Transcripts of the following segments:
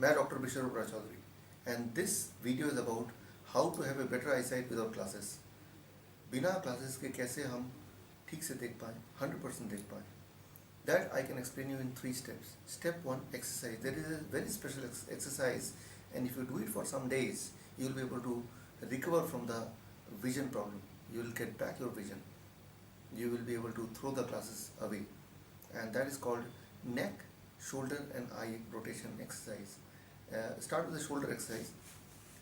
मैं doctor Biswaroop Chowdhury and this video is about how to have a better eye sight without classes. बिना classes के कैसे हम ठीक से देख पाएँ, 100% देख पाएँ। That I can explain you in 3 steps. Step 1, exercise. There is a very special exercise, and if you do it for some days, you will be able to recover from the vision problem. You will get back your vision. You will be able to throw the glasses away, and that is called neck, shoulder and eye rotation exercise. Start with the shoulder exercise.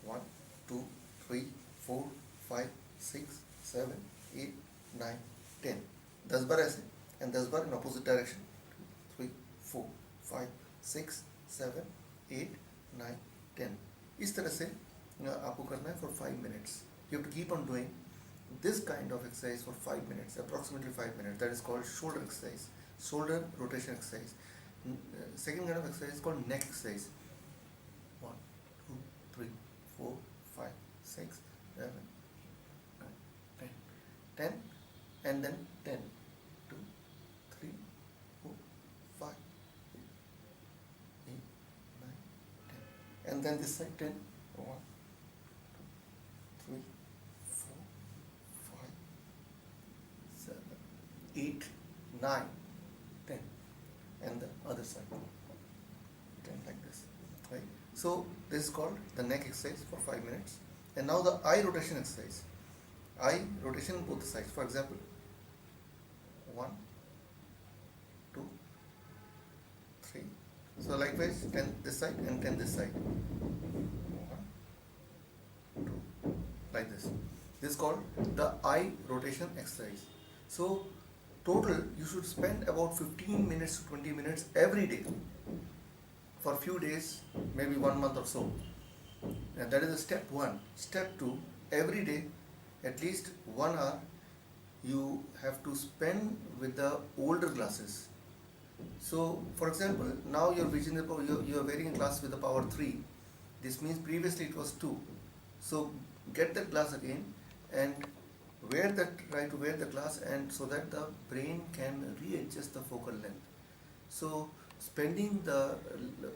1, 2, 3, 4, 5, 6, 7, 8, 9, 10. 10 बार ऐसे and 10 bar in opposite direction. 3, 4, 5, 6, 7, 8, 9, 10. इस तरह से आपको करना है for 5 minutes. You have to keep on doing this kind of exercise for 5 minutes, approximately 5 minutes. That is called shoulder exercise, shoulder rotation exercise. Second kind of exercise is called neck exercise. 1, 2, 3, 4, 5, 6, 7, 9, 10. 10 and then 10. 2, 3, 4, 5, 8, 9, 10. And then this side 10. 1, 2, 3, 4, 5, 7, 8, 9, 10. And the other side 10 like this. Right? So this is called the neck exercise for 5 minutes. And now the eye rotation exercise. Eye rotation both sides. For example, 1, 2, 3. So likewise 10 this side and 10 this side. 1, 2, like this. This is called the eye rotation exercise. So total you should spend about 15 minutes to 20 minutes every day for a few days, maybe 1 month or so. And that is the step 1. Step 2, every day at least 1 hour you have to spend with the older glasses. So for example, now your vision you are wearing a glass with the power 3. This means previously it was 2. So get that glass again and try to wear the glass, and so that the brain can readjust the focal length. So spending the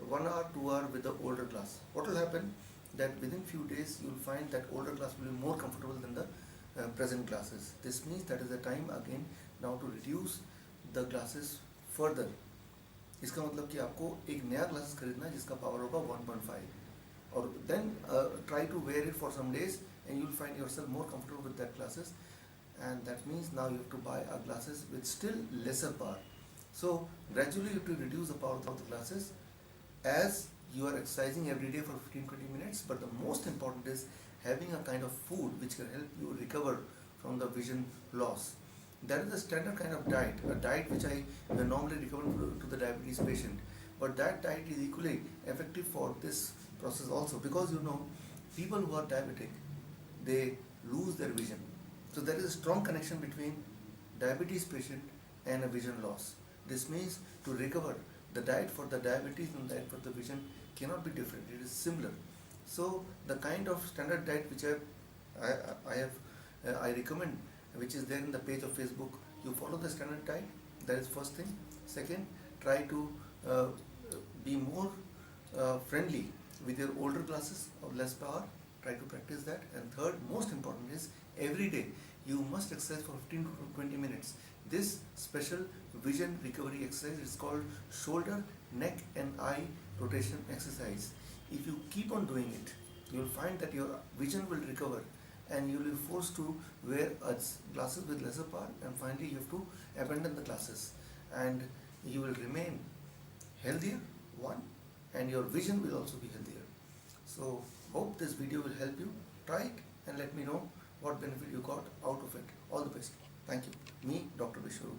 1 hour 2 hour with the older glass, what will happen that within few days you will find that older glass will be more comfortable than the present glasses. This means that is the time again now to reduce the glasses further. इसका मतलब कि आपको एक नया glasses खरीदना है जिसका power होगा 1.5, और then try to wear it for some days and you will find yourself more comfortable with that glasses. And that means now you have to buy a glasses with still lesser power. So gradually you have to reduce the power of the glasses as you are exercising every day for 15-20 minutes. But the most important is having a kind of food which can help you recover from the vision loss. That is the standard kind of diet, a diet which I normally recommend to the diabetes patient. But that diet is equally effective for this process also, because you know people who are diabetic, they lose their vision. So there is a strong connection between diabetes patient and a vision loss. This means to recover, the diet for the diabetes and the diet for the vision cannot be different. It is similar. So the kind of standard diet which I recommend, which is there in the page of Facebook, you follow the standard diet. That is first thing. Second, try to be more friendly with your older glasses of less power. Try to practice that. And third, most important is every day you must exercise for 15 to 20 minutes. This special vision recovery exercise is called shoulder, neck and eye rotation exercise. If you keep on doing it, you will find that your vision will recover and you will be forced to wear glasses with lesser power, and finally you have to abandon the glasses, and you will remain healthier, one, and your vision will also be healthier. So hope this video will help you. Try it and let me know what benefit you got out of it. All the best. Thank you. Me, Dr. Vishwarup.